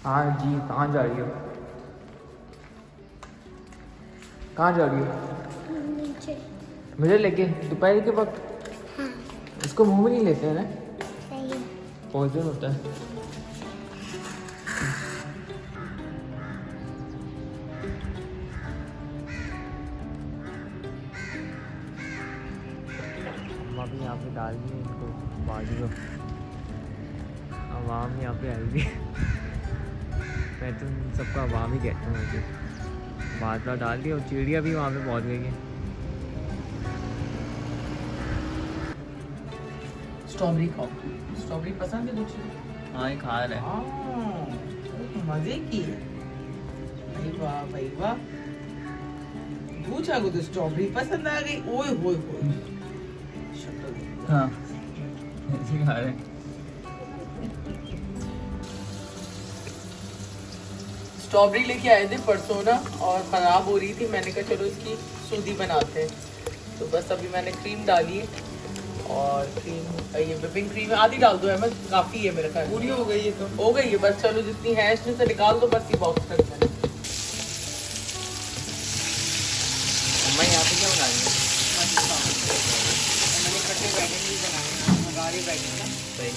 हाँ जी, कहाँ जा रही हो? कहाँ जा रही हो? नीचे। मुझे लेके दोपहर के वक्त? हाँ इसको मुंह में नहीं लेते हैं ना, सही है। पॉइजन होता है। अम्मा भी यहाँ पे डाल दी है इनको बाजू को, आवाम यहाँ पे आएगी। मैं तो इन सबका आवाम ही कहता हूँ मुझे। बाजरा डाल दिया और चिड़िया भी वहाँ पे पहुँच गई है। स्ट्रॉबेरी खाओ। स्ट्रॉबेरी पसंद है कुछ? हाँ, ये खा रहा है। मजे की है भाई, वाह भाई वाह। पूछा को तो स्ट्रॉबेरी पसंद आ गई। ओए होए होए, शक्ल देखो। हाँ, ऐसे खा रहे हैं। स्ट्रॉबेरी लेके आए थे परसों ना, और ख़राब हो रही थी। मैंने कहा चलो इसकी सूदी बनाते हैं। तो बस अभी मैंने क्रीम डाली है, और क्रीम ये व्हिपिंग क्रीम आधी डाल दो अहमद, काफ़ी है मेरे ख्याल। पूरी हो गई है तो हो गई है बस, चलो जितनी है इसमें से निकाल दो बस, ये बॉक्स तक मैंने। अम्मा यहाँ पे क्या बना रही है? मैंने कटे बैगन भी बनाए हैं, मगारी बैगन ना। सही।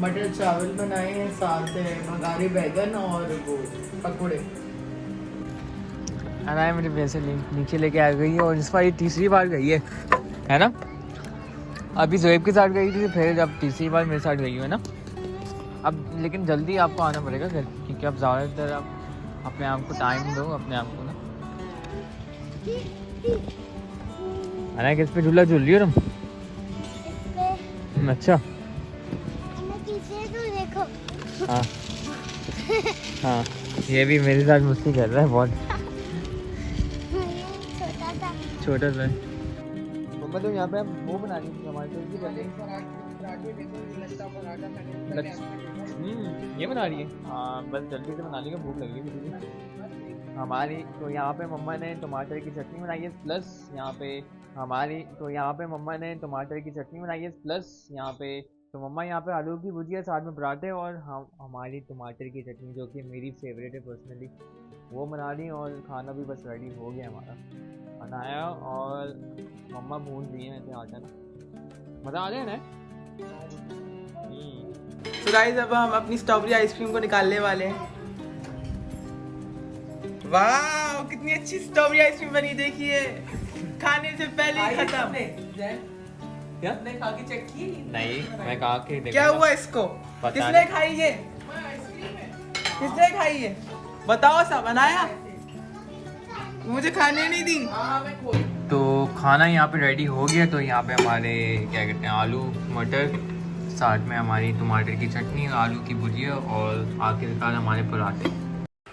मटर चावल बनाए हैं, साथ है मगारी बैगन और वो पकोड़े। अनाया मेरे पैसे नीचे लेके आ गई है, और इस बार ये तीसरी बार गई है ना? अभी जोएब के साथ गई थी, फिर अब तीसरी बार मेरे साथ गई है ना। अब लेकिन जल्दी आपको आना पड़ेगा घर, क्योंकि अब ज़्यादातर आप अपने आप को टाइम दो, अपने आप को ना। अनाया किस पे झूला झूल रही हो तुम? इस पे अच्छा। मैं पीछे तो देखो। हाँ हाँ, ये भी मेरे साथ मस्ती कर रहा है बहुत। ये छोटा सा। छोटा सा मम्मा, तुम यहाँ पे वो बना रही थी टमाटर की चटनी। ये बना रही है? हाँ, बस जल्दी से बना ली, भूख लग रही है हमारी। तो यहाँ पे मम्मा ने टमाटर की चटनी बनाई है, प्लस यहाँ पे मम्मा ने टमाटर की चटनी बनाई है, प्लस यहाँ पे तो मम्मा यहाँ पे आलू की भुजिया, साथ में पराठे, और हम हमारी टमाटर की चटनी जो कि मेरी फेवरेट है पर्सनली, वो बना ली। और खाना भी बस रेडी हो गया हमारा, बनाया और मम्मा भून दिए हैं ऐसे आटा ना। मज़ा आ गया ना? तो गाइस अब हम अपनी स्ट्रॉबेरी आइसक्रीम को निकालने वाले हैं। वाह, कितनी अच्छी स्ट्रॉबेरी आइसक्रीम बनी, देखिए। खाने से पहले ही खत्म। क्या? ने खा के चेक की? नहीं, मैं कहा कि क्या हुआ इसको? पता किसने नहीं। खाई ये? किसने खाई ये? बताओ, सब बनाया? मुझे खाने नहीं दी। तो खाना यहाँ पे रेडी हो गया। तो यहाँ पे हमारे क्या कहते हैं, आलू मटर, साथ में हमारी टमाटर की चटनी, आलू की भुजिया, और आखिरकार हमारे पराठे।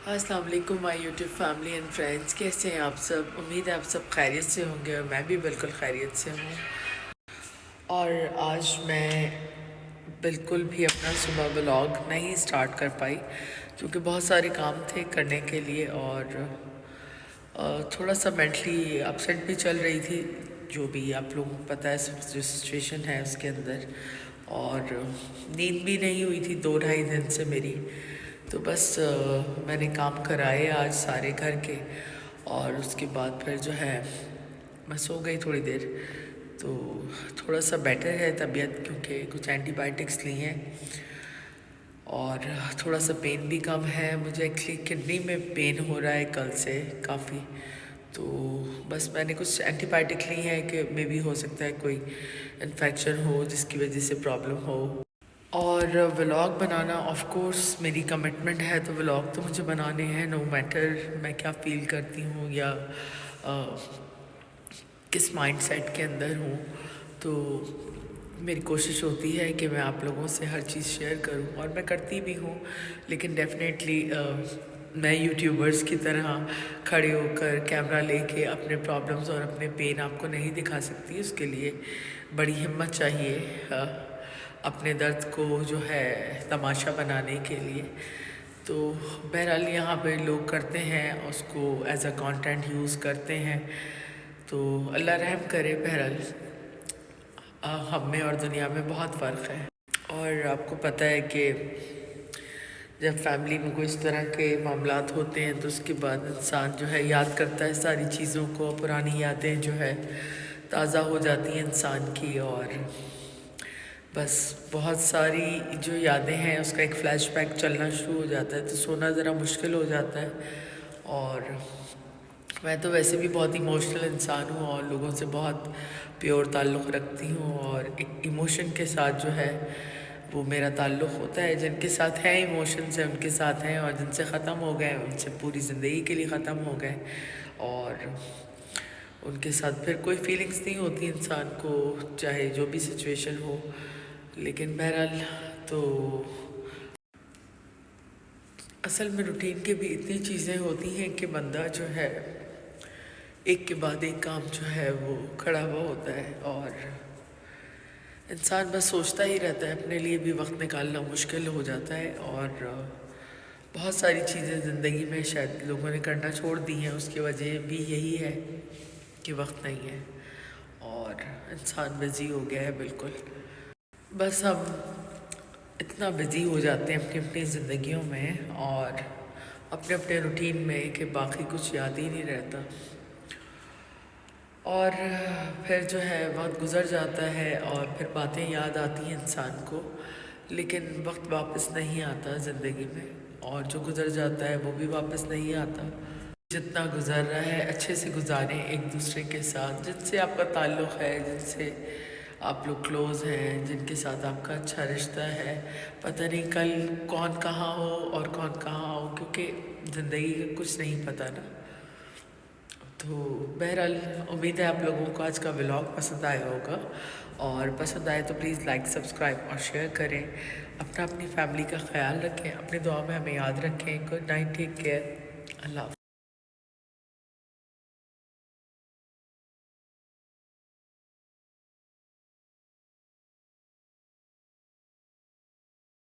अस्सलाम वालेकुम my YouTube family and friends, कैसे हैं आप सब? उम्मीद है आप सब खैरियत से होंगे, और मैं भी बिल्कुल खैरियत से हूँ। और आज मैं बिल्कुल भी अपना सुबह व्लॉग नहीं स्टार्ट कर पाई, क्योंकि बहुत सारे काम थे करने के लिए, और थोड़ा सा मेंटली अपसेट भी चल रही थी, जो भी आप लोगों को पता है जो सिचुएशन है उसके अंदर। और नींद भी नहीं हुई थी 2-2.5 दिन से मेरी। तो बस मैंने काम कराए आज सारे घर के, और उसके बाद फिर जो है मैं सो गई थोड़ी देर। तो थोड़ा सा बेटर है तबीयत, क्योंकि कुछ एंटीबायोटिक्स ली हैं, और थोड़ा सा पेन भी कम है। मुझे एक्चुअली किडनी में पेन हो रहा है कल से काफ़ी। तो बस मैंने कुछ एंटीबायोटिक ली हैं कि मे बी हो सकता है कोई इन्फेक्शन हो जिसकी वजह से प्रॉब्लम हो। और व्लॉग बनाना ऑफ कोर्स मेरी कमिटमेंट है, तो व्लॉग तो मुझे बनाने हैं, नो मैटर मैं क्या फ़ील करती हूँ या किस माइंडसेट के अंदर हूँ। तो मेरी कोशिश होती है कि मैं आप लोगों से हर चीज़ शेयर करूं, और मैं करती भी हूं। लेकिन डेफिनेटली मैं यूट्यूबर्स की तरह खड़े होकर कैमरा लेके अपने प्रॉब्लम्स और अपने पेन आपको नहीं दिखा सकती। उसके लिए बड़ी हिम्मत चाहिए अपने दर्द को जो है तमाशा बनाने के लिए। तो बहरहाल यहाँ पे लोग करते हैं उसको एज अ कंटेंट यूज़ करते हैं, तो अल्लाह रहम करे। बहरहाल हम में और दुनिया में बहुत फ़र्क है। और आपको पता है कि जब फैमिली में कोई इस तरह के मामलात होते हैं तो उसके बाद इंसान जो है याद करता है सारी चीज़ों को, पुरानी यादें जो है ताज़ा हो जाती हैं इंसान की, और बस बहुत सारी जो यादें हैं उसका एक फ़्लैशबैक चलना शुरू हो जाता है, तो सोना ज़रा मुश्किल हो जाता है। और मैं तो वैसे भी बहुत इमोशनल इंसान हूँ और लोगों से बहुत प्योर ताल्लुक़ रखती हूँ, और एक इमोशन के साथ जो है वो मेरा ताल्लुक़ होता है। जिनके साथ हैं इमोशंस हैं उनके साथ हैं, और जिनसे ख़त्म हो गए उनसे पूरी ज़िंदगी के लिए ख़त्म हो गए, और उनके साथ फिर कोई फीलिंग्स नहीं होती इंसान को, चाहे जो भी सिचुएशन हो। लेकिन बहरहाल तो असल में रूटीन के भी इतनी चीज़ें होती हैं कि बंदा जो है एक के बाद एक काम जो है वो खड़ा हुआ होता है, और इंसान बस सोचता ही रहता है। अपने लिए भी वक्त निकालना मुश्किल हो जाता है, और बहुत सारी चीज़ें ज़िंदगी में शायद लोगों ने करना छोड़ दी हैं, उसकी वजह भी यही है कि वक्त नहीं है और इंसान बिज़ी हो गया है। बिल्कुल बस हम इतना बिज़ी हो जाते हैं अपनी अपनी ज़िंदगियों में और अपने अपने रूटीन में कि बाकी कुछ याद ही नहीं रहता, और फिर जो है वक्त गुज़र जाता है और फिर बातें याद आती हैं इंसान को, लेकिन वक्त वापस नहीं आता ज़िंदगी में, और जो गुज़र जाता है वो भी वापस नहीं आता। जितना गुज़र रहा है अच्छे से गुजारें एक दूसरे के साथ, जिनसे आपका ताल्लुक़ है, जिनसे आप लोग क्लोज़ हैं, जिनके साथ आपका अच्छा रिश्ता है। पता नहीं कल कौन कहाँ हो और कौन कहाँ हो, क्योंकि ज़िंदगी का कुछ नहीं पता ना। तो बहरहाल उम्मीद है आप लोगों को आज का व्लॉग पसंद आया होगा, और पसंद आए तो प्लीज़ लाइक, सब्सक्राइब और शेयर करें। अपनी फैमिली का ख्याल रखें, अपनी दुआ में हमें याद रखें। गुड नाइट, टेक केयर, अल्लाह।